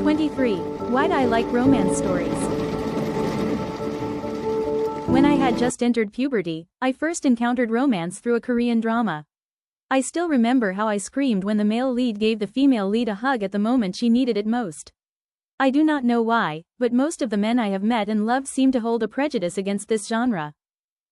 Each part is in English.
23. Why'd I like romance stories? When I had just entered puberty, I first encountered romance through a Korean drama. I still remember how I screamed when the male lead gave the female lead a hug at the moment she needed it most. I do not know why, but most of the men I have met and loved seem to hold a prejudice against this genre.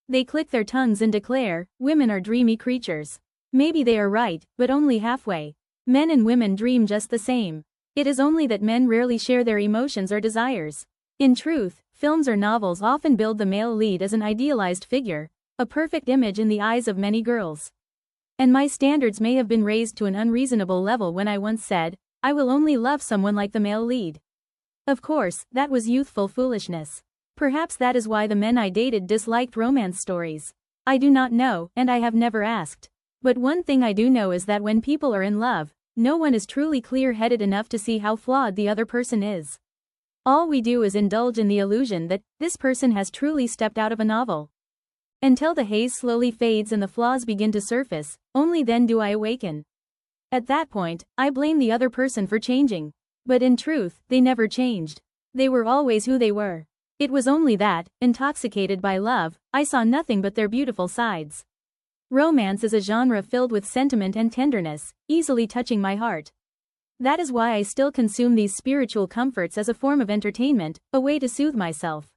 They click their tongues and declare, women are dreamy creatures. Maybe they are right, but only halfway. Men and women dream just the same. It is only that men rarely share their emotions or desires. In truth, films or novels often build the male lead as an idealized figure, a perfect image in the eyes of many girls. And my standards may have been raised to an unreasonable level when I once said, I will only love someone like the male lead. Of course, that was youthful foolishness. Perhaps that is why the men I dated disliked romance stories. I do not know, and I have never asked. But one thing I do know is that when people are in love, no one is truly clear-headed enough to see how flawed the other person is. All we do is indulge in the illusion that this person has truly stepped out of a novel. Until the haze slowly fades and the flaws begin to surface, only then do I awaken. At that point, I blame the other person for changing. But in truth, they never changed. They were always who they were. It was only that, intoxicated by love, I saw nothing but their beautiful sides. Romance is a genre filled with sentiment and tenderness, easily touching my heart. That is why I still consume these spiritual comforts as a form of entertainment, a way to soothe myself.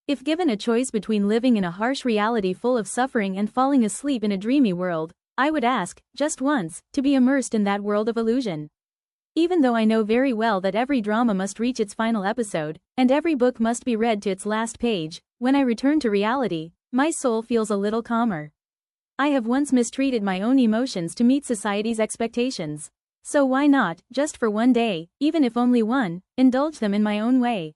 If given a choice between living in a harsh reality full of suffering and falling asleep in a dreamy world, I would ask, just once, to be immersed in that world of illusion. Even though I know very well that every drama must reach its final episode, and every book must be read to its last page, when I return to reality, my soul feels a little calmer. I have once mistreated my own emotions to meet society's expectations. So why not, just for one day, even if only one, indulge them in my own way?